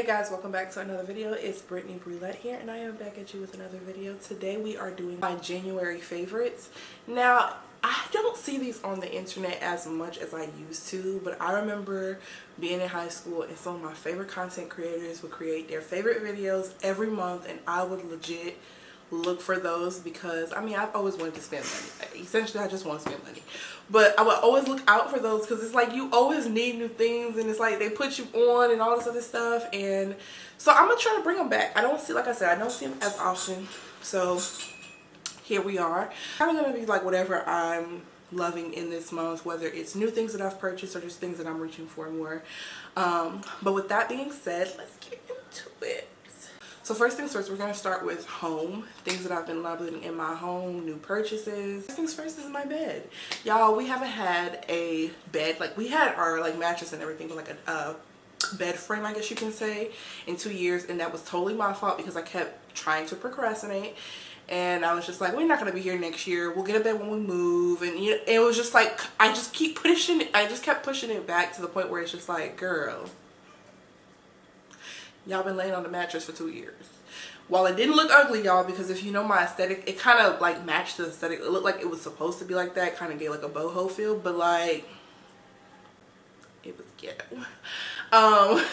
guys, welcome back to another video. It's Brittany Brulette here, and I am back at you with another video. Today we are doing my January favorites. Now, I don't see these on the internet as much as I used to, but I remember being in high school and some of my favorite content creators would create their favorite videos every month, and I would legit look for those because I mean I've always wanted to spend money. Essentially I just want to spend money, but I would always look out for those because it's like you always need new things, and it's like they put you on and all this other stuff, and so I'm gonna try to bring them back. I don't see, like I said, I don't see them as often, so here we are. I'm gonna be like whatever I'm loving in this month, whether it's new things that I've purchased or just things that I'm reaching for more. But with that being said, let's get into it. So first things first, we're going to start with home. Things that I've been loving in my home, new purchases. First things first is my bed. Y'all, we haven't had a bed. Like, we had our like mattress and everything, but like a bed frame, I guess you can say, in 2 years. And that was totally my fault because I kept trying to procrastinate. And I was just like, we're not going to be here next year. We'll get a bed when we move. And you know, it was just like, I just kept pushing it back to the point where it's just like, girl, y'all been laying on the mattress for 2 years. While it didn't look ugly, y'all, because if you know my aesthetic, it kind of like matched the aesthetic. It looked like it was supposed to be like that, kind of gave like a boho feel, but like it was ghetto.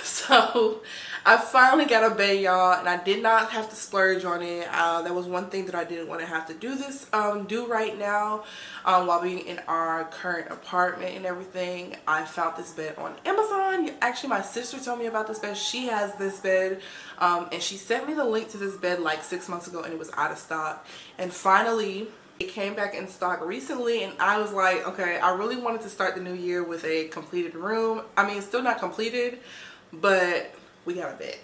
So I finally got a bed, y'all, and I did not have to splurge on it. That was one thing that I didn't want to have to do right now while being in our current apartment and everything. I found this bed on Amazon. Actually, my sister told me about this bed. She has this bed, and she sent me the link to this bed like 6 months ago, and it was out of stock. And finally, it came back in stock recently, and I was like, okay, I really wanted to start the new year with a completed room. I mean, it's still not completed, but we got a bed.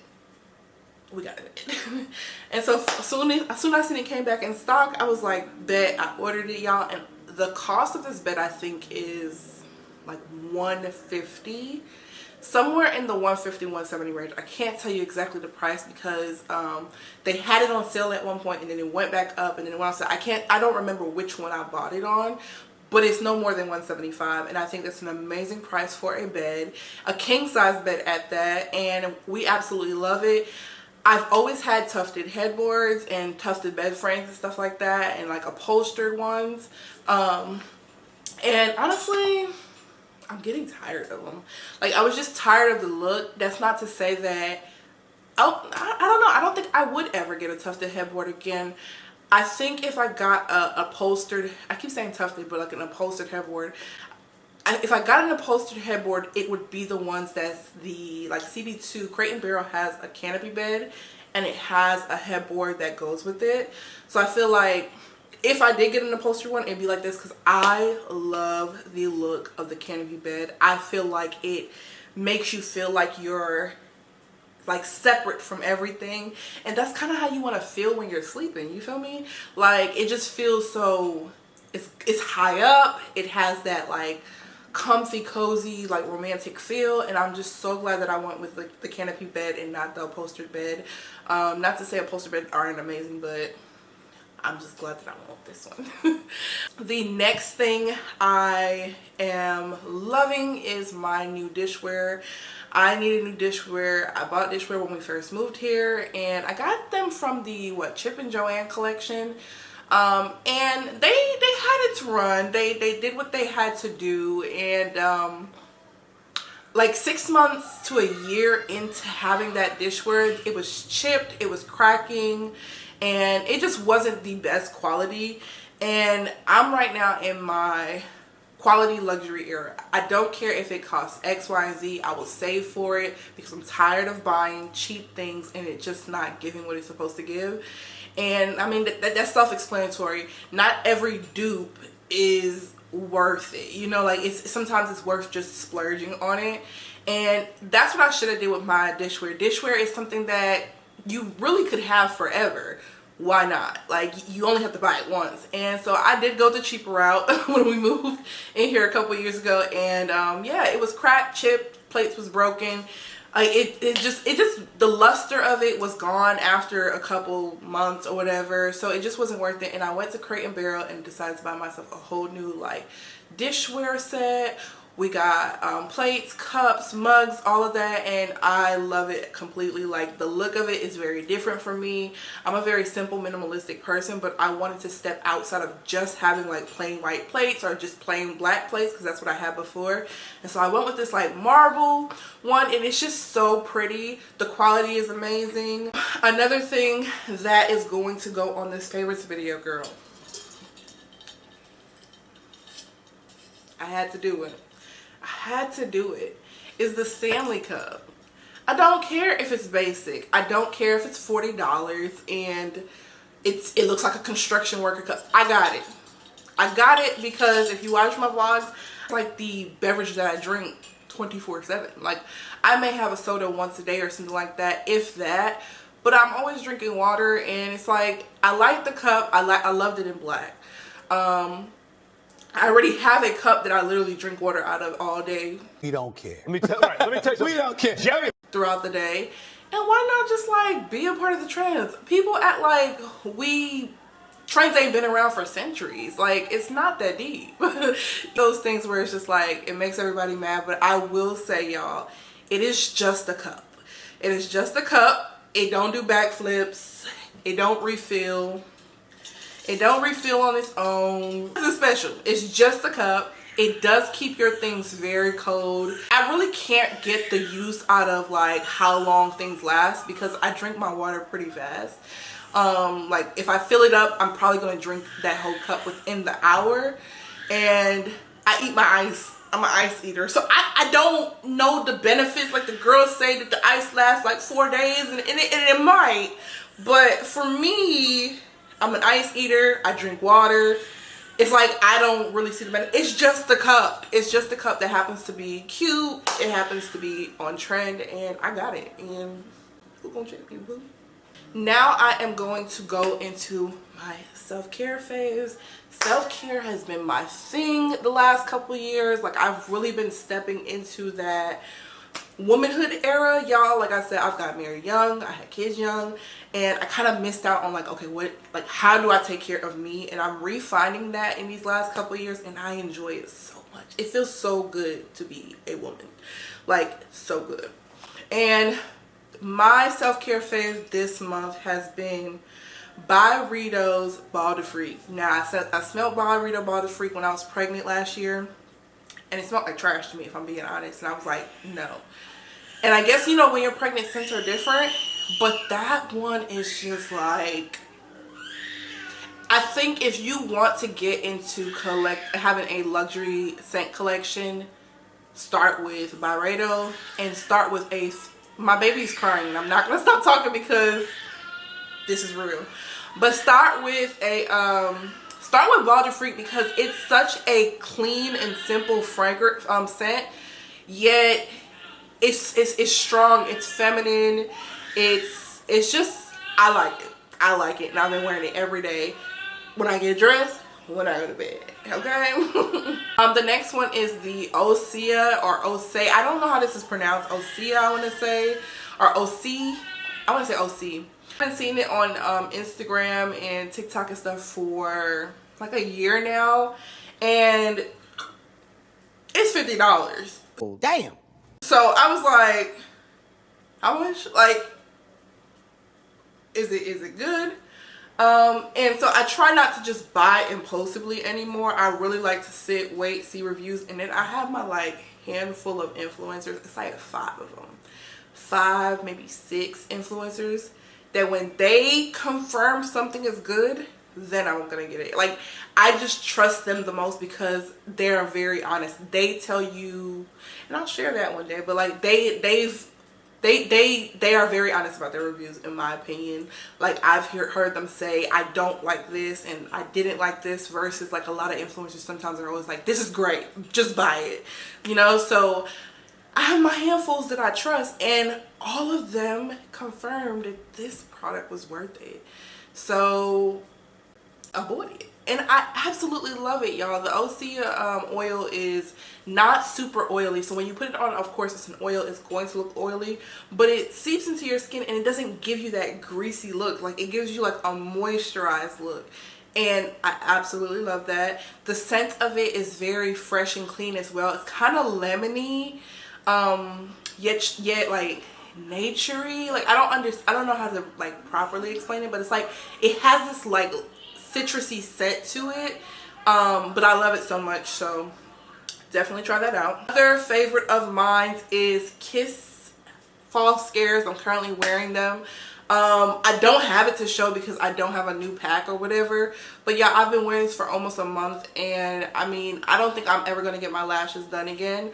We got a bed. And so as soon as I seen it came back in stock, I was like, bet. I ordered it, y'all, and the cost of this bed I think is like $150. Somewhere in the $150-$170 range. I can't tell you exactly the price because they had it on sale at one point, and then it went back up, and then it went on sale. I don't remember which one I bought it on, but it's no more than $175, and I think that's an amazing price for a bed, a king size bed at that, and we absolutely love it. I've always had tufted headboards and tufted bed frames and stuff like that, and like upholstered ones, and honestly, I'm getting tired of them. Like, I was just tired of the look. That's not to say that, I don't know. I don't think I would ever get a tufted headboard again. I think if I got a upholstered, I keep saying tufted, but like an upholstered headboard, if I got an upholstered headboard, it would be the ones that's the, like CB2, Crate & Barrel has a canopy bed, and it has a headboard that goes with it. So I feel like if I did get an upholstered one, it'd be like this, because I love the look of the canopy bed. I feel like it makes you feel like you're like separate from everything, and that's kind of how you want to feel when you're sleeping, you feel me? Like, it just feels so, it's high up, it has that like comfy, cozy, like romantic feel, and I'm just so glad that I went with the canopy bed and not the upholstered bed. Not to say upholstered beds aren't amazing, but I'm just glad that I want this one. The next thing I am loving is my new dishware. I need a new dishware. I bought dishware when we first moved here, and I got them from the Chip and Joanne collection. And they had its run. They did what they had to do, and like 6 months to a year into having that dishware, it was chipped, it was cracking, and it just wasn't the best quality. And I'm right now in my quality luxury era. I don't care if it costs X, Y, and Z. I will save for it because I'm tired of buying cheap things and it just not giving what it's supposed to give. And I mean, that's self-explanatory. Not every dupe is worth it, you know, like sometimes it's worth just splurging on it. And that's what I should have did with my dishware. Dishware is something that you really could have forever. Why not? Like, you only have to buy it once. And so I did go the cheaper route when we moved in here a couple years ago, and yeah, it was cracked, chipped, plates was broken. It just the luster of it was gone after a couple months or whatever, so it just wasn't worth it. And I went to Crate & Barrel and decided to buy myself a whole new like dishware set We got plates, cups, mugs, all of that, and I love it completely. Like, the look of it is very different for me. I'm a very simple, minimalistic person, but I wanted to step outside of just having like plain white plates or just plain black plates, because that's what I had before. And so I went with this like marble one, and it's just so pretty. The quality is amazing. Another thing that is going to go on this favorites video, girl, I had to do it. I had to do it. Is the Stanley cup. I don't care if it's basic. I don't care if it's $40 and it looks like a construction worker cup. I got it. I got it because if you watch my vlogs, it's like the beverage that I drink 24/7. Like, I may have a soda once a day or something like that, if that, but I'm always drinking water, and it's like, I like the cup. I loved it in black. I already have a cup that I literally drink water out of all day. We don't care. Let me tell you. We don't care. Jerry. Throughout the day. And why not just like be a part of the trends? People act like trends ain't been around for centuries. Like, it's not that deep. Those things where it's just like, it makes everybody mad. But I will say, y'all, it is just a cup. It is just a cup. It don't do backflips. It don't refill. It don't refill on its own. It's special. It's just a cup. It does keep your things very cold. I really can't get the use out of like how long things last, because I drink my water pretty fast. Like, if I fill it up, I'm probably going to drink that whole cup within the hour. And I eat my ice. I'm an ice eater. So I don't know the benefits. Like, the girls say that the ice lasts like 4 days, and it might. But for me, I'm an ice eater. I drink water. It's like, I don't really see the benefit. It's just a cup. It's just a cup that happens to be cute. It happens to be on trend, and I got it. And who gonna check me, boo? Now I am going to go into my self-care phase. Self-care has been my thing the last couple years. Like, I've really been stepping into that womanhood era, y'all. Like I said, I've got married young, I had kids young, and I kind of missed out on like, okay, how do I take care of me? And I'm refining that in these last couple years, and I enjoy it so much. It feels so good to be a woman, like, so good. And my self-care phase this month has been Byredo's Ball de Freak. Now, I smelled Byredo Ball de Freak when I was pregnant last year, and it smelled like trash to me, if I'm being honest. And I was like, no. And I guess, you know, when you're pregnant, scents are different. But that one is just like, I think if you want to get into having a luxury scent collection, start with Byredo, and start with my baby's crying, and I'm not going to stop talking because this is real. But start with Ball de Freak, because it's such a clean and simple fragrant scent, yet it's strong, it's feminine, it's just, I like it, and I've been wearing it every day when I get dressed, when I go to bed, okay? The next one is the Osea or Osea. I don't know how this is pronounced. Osea, I want to say, or Osea. I want to say Osea. I've been seeing it on Instagram and TikTok and stuff for like a year now, and it's $50. Oh, damn. So I was like, how much? Like, is it good? And so I try not to just buy impulsively anymore. I really like to sit, wait, see reviews, and then I have my like handful of influencers. It's like 5 of them, 5, maybe 6 influencers, that when they confirm something is good, then I'm gonna get it. Like, I just trust them the most because they're very honest. They tell you, and I'll share that one day, but like they are very honest about their reviews, in my opinion. Like, I've heard them say, I don't like this and I didn't like this, versus like a lot of influencers sometimes are always like, this is great, just buy it, you know? So I have my handfuls that I trust, and all of them confirmed that this product was worth it. So I bought it, and I absolutely love it, y'all. The Osea oil is not super oily, so when you put it on, of course it's an oil, it's going to look oily, but it seeps into your skin and it doesn't give you that greasy look. Like, it gives you like a moisturized look, and I absolutely love that. The scent of it is very fresh and clean as well. It's kind of lemony, yet like naturey. Like I don't know how to like properly explain it, but it's like it has this like citrusy scent to it. But I love it so much, so definitely try that out. Another favorite of mine is Kiss Fall Scares. I'm currently wearing them. I don't have it to show because I don't have a new pack or whatever, but yeah, I've been wearing this for almost a month, and I mean, I don't think I'm ever going to get my lashes done again.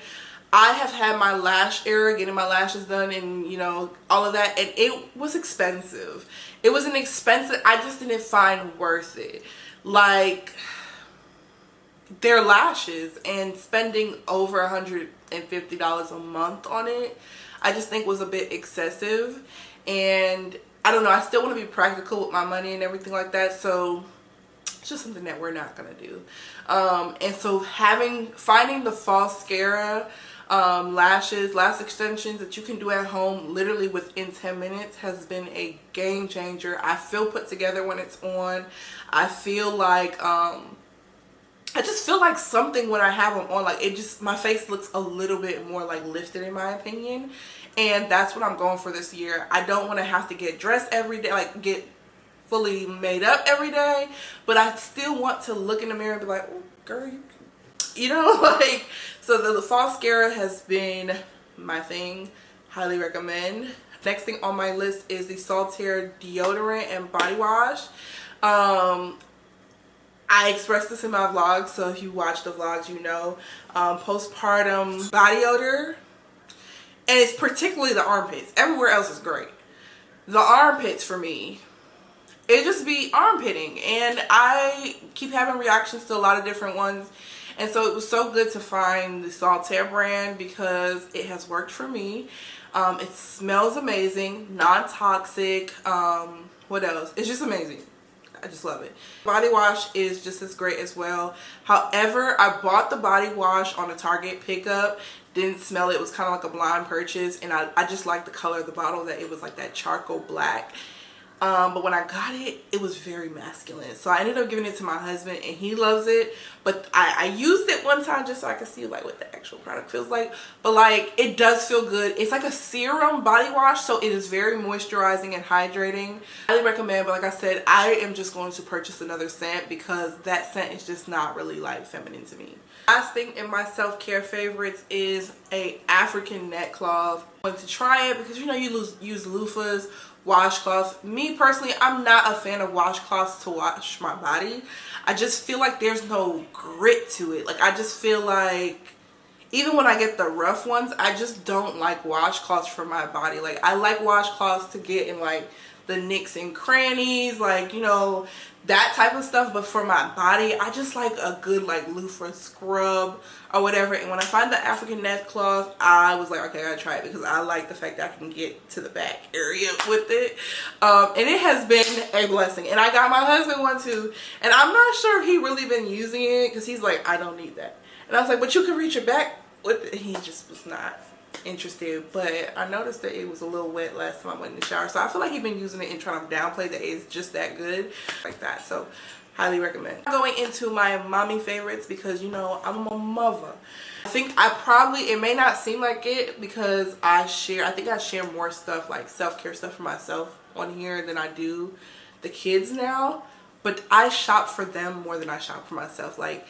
I have had my lash era, getting my lashes done and, you know, all of that, and it was expensive. It was an expensive, I just didn't find worth it. Like, their lashes, and spending over $150 a month on it, I just think was a bit excessive. And I don't know, I still want to be practical with my money and everything like that, so it's just something that we're not gonna do. And so finding the Falscara lash extensions that you can do at home literally within 10 minutes has been a game changer. I feel put together when it's on. I feel like I just feel like something when I have them on, like it just, my face looks a little bit more like lifted in my opinion. And that's what I'm going for this year. I don't want to have to get dressed every day, like get fully made up every day, but I still want to look in the mirror and be like, oh girl, you know, like, so the Falscara has been my thing. Highly recommend. Next thing on my list is the Saltaire deodorant and body wash. I expressed this in my vlog, so if you watch the vlogs, you know, postpartum body odor, and it's particularly the armpits. Everywhere else is great. The armpits for me, it just be armpitting, and I keep having reactions to a lot of different ones, and so it was so good to find the Saltaire brand because it has worked for me. It smells amazing, non-toxic. What else? It's just amazing. I just love it. Body wash is just as great as well. However, I bought the body wash on a Target pickup. Didn't smell it. It was kind of like a blind purchase, and I just liked the color of the bottle, that it was like that charcoal black. But when I got it, it was very masculine, so I ended up giving it to my husband, and he loves it. But I used it one time just so I could see like what the actual product feels like. But like, it does feel good. It's like a serum body wash, so it is very moisturizing and hydrating. Highly recommend. But like I said, I am just going to purchase another scent because that scent is just not really like feminine to me. Last thing in my self-care favorites is a African neck cloth. I wanted to try it because, you know, you use loofahs, washcloths. Me personally, I'm not a fan of washcloths to wash my body. I just feel like there's no grit to it. Like, I just feel like even when I get the rough ones, I just don't like washcloths for my body. Like, I like washcloths to get in like the nicks and crannies, like, you know, that type of stuff. But for my body, I just like a good like loofah scrub or whatever. And when I find the African neck cloth, I was like, okay, I gotta try it because I like the fact that I can get to the back area with it. And it has been a blessing. And I got my husband one too, and I'm not sure if he really been using it because he's like, I don't need that. And I was like, but you can reach your back with it. He just was not interested. But I noticed that it was a little wet last time I went in the shower, so I feel like he's been using it and trying to downplay that it's just that good like that. So highly recommend. Going into my mommy favorites because, you know, I'm a mother. I think it may not seem like it because I think I share more stuff like self-care stuff for myself on here than I do the kids now, but I shop for them more than I shop for myself. Like,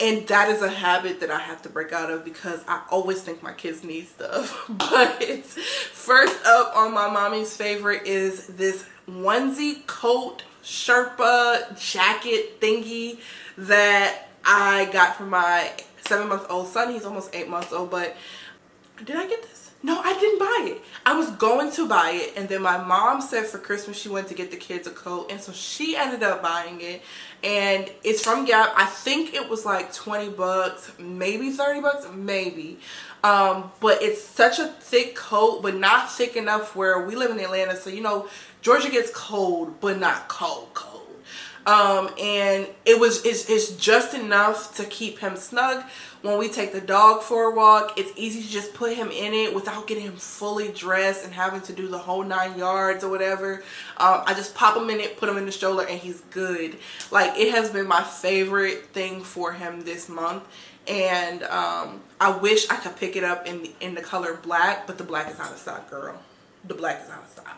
and that is a habit that I have to break out of because I always think my kids need stuff. But first up on my mommy's favorite is this onesie coat Sherpa jacket thingy that I got for my 7-month-old son. He's almost 8 months old, but did I get this? No, I didn't buy it. I was going to buy it, and then my mom said for Christmas she wanted to get the kids a coat, and so she ended up buying it. And it's from Gap. I think it was like 20 bucks, maybe 30 bucks, maybe. But it's such a thick coat, but not thick enough where we live in Atlanta, so you know, Georgia gets cold, but not cold. And it's just enough to keep him snug. When we take the dog for a walk, it's easy to just put him in it without getting him fully dressed and having to do the whole 9 yards or whatever. I just pop him in it, put him in the stroller, and he's good. Like, it has been my favorite thing for him this month. And I wish I could pick it up in the color black, but the black is out of stock, girl. The black is out of stock.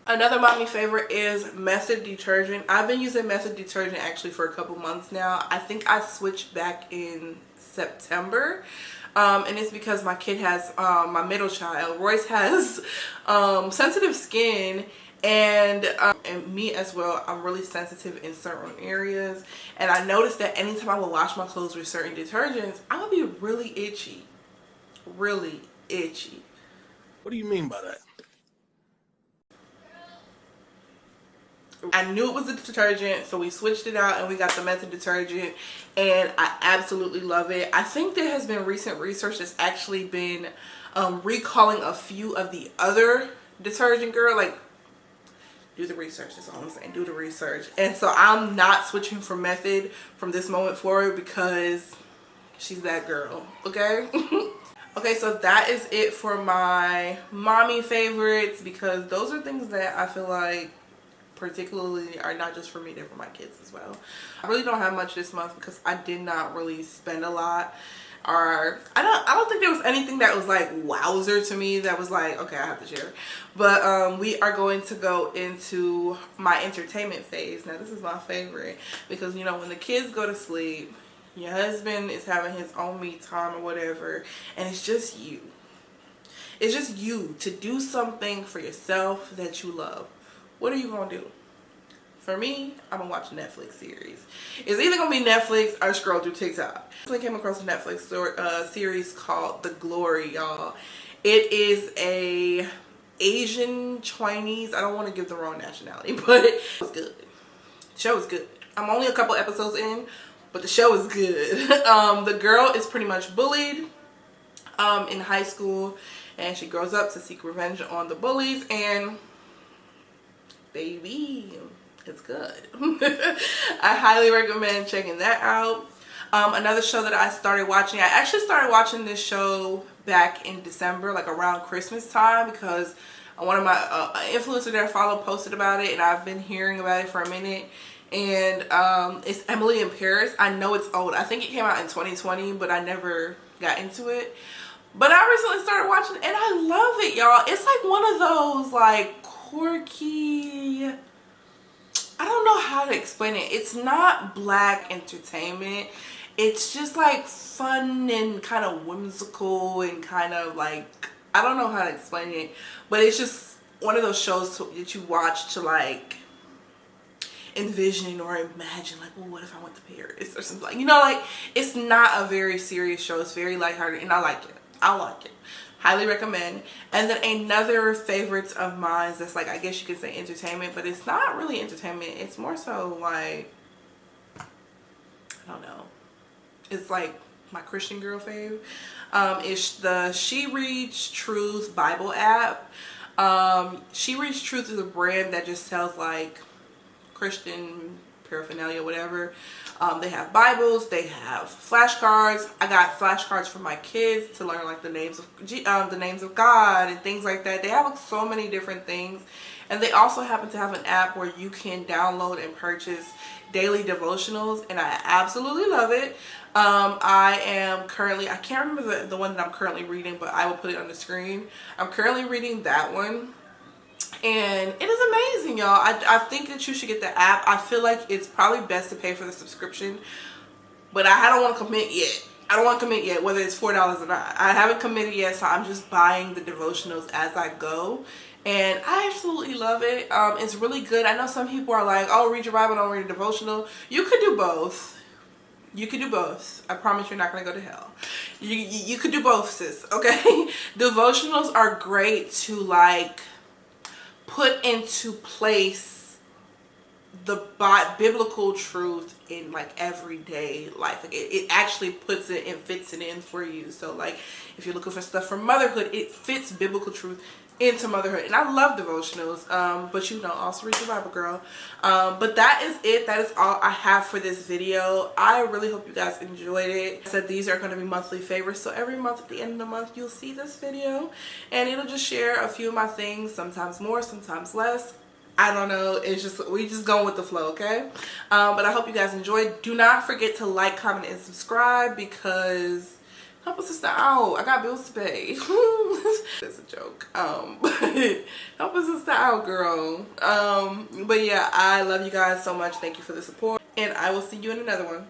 Another mommy favorite is Method detergent. I've been using Method detergent actually for a couple months now. I think I switched back in September. And it's because my kid has, my middle child, Royce, has sensitive skin. And me as well, I'm really sensitive in certain areas. And I noticed that anytime I would wash my clothes with certain detergents, I would be really itchy. Really itchy. What do you mean by that? I knew it was a detergent, so we switched it out and we got the Method detergent, and I absolutely love it. I think there has been recent research that's actually been recalling a few of the other detergent, girl. Like, do the research, that's all I'm saying, do the research. And so I'm not switching from Method from this moment forward because she's that girl, okay? Okay, so that is it for my mommy favorites, because those are things that I feel like particularly are not just for me, they're for my kids as well. I really don't have much this month because I did not really spend a lot, or I don't think there was anything that was like wowzer to me that was like, okay, I have to share. But we are going to go into my entertainment phase. Now this is my favorite because, you know, when the kids go to sleep, your husband is having his own me time or whatever, and it's just you. It's just you to do something for yourself that you love. What are you gonna do? For me, I'm gonna watch a Netflix series. It's either gonna be Netflix or scroll through TikTok. I came across a Netflix series called The Glory, y'all. It is a Asian Chinese. I don't want to give the wrong nationality, but it was good. The show is good. I'm only a couple episodes in, but the show is good. The girl is pretty much bullied in high school, and she grows up to seek revenge on the bullies, and baby, it's good. I highly recommend checking that out. Another show that I started watching, I actually started watching this show back in December, like around Christmas time, because one of my influencers that I follow posted about it, and I've been hearing about it for a minute. And it's Emily in Paris. I know it's old. I think it came out in 2020, but I never got into it. But I recently started watching it, and I love it, y'all. It's like one of those like quirky, I don't know how to explain it. It's not black entertainment. It's just like fun and kind of whimsical and kind of like, I don't know how to explain it, but it's just one of those shows that you watch to like envision or imagine, like, well, what if I went to Paris or something, like, you know, like, it's not a very serious show. It's very lighthearted, and I like it. I like it. Highly recommend. And then another favorite of mine that's like, I guess you could say entertainment, but it's not really entertainment. It's more so like, I don't know. It's like my Christian girl fave. It's the She Reads Truth Bible app. She Reads Truth is a brand that just sells like Christian paraphernalia, whatever. They have Bibles, they have flashcards. I got flashcards for my kids to learn like the names of God and things like that. They have like, so many different things, and they also happen to have an app where you can download and purchase daily devotionals, and I absolutely love it. I am currently, I can't remember the one that I'm currently reading, but I will put it on the screen. I'm currently reading that one, and it is amazing, y'all. I think that you should get the app. I feel like it's probably best to pay for the subscription, but I don't want to commit yet. I don't want to commit yet, whether it's $4 or not. I haven't committed yet, so I'm just buying the devotionals as I go, and I absolutely love it. It's really good. I know some people are like, oh, read your Bible, don't read a devotional. You could do both. You could do both. I promise you're not going to go to hell. You could do both, sis, okay? Devotionals are great to like put into place the biblical truth in like everyday life. Like it actually puts it and fits it in for you. So like if you're looking for stuff for motherhood, it fits biblical truth into motherhood. And I love devotionals, but you know, also read the Bible, girl. But that is it. That is all I have for this video. I really hope you guys enjoyed it. I said these are going to be monthly favorites, so every month at the end of the month you'll see this video, and it'll just share a few of my things, sometimes more, sometimes less. I don't know. It's just, we just going with the flow, okay? But I hope you guys enjoyed. Do not forget to like, comment, and subscribe, because help a sister out. I got bills to pay. It's a joke. But help a sister out, girl. But yeah, I love you guys so much. Thank you for the support, and I will see you in another one.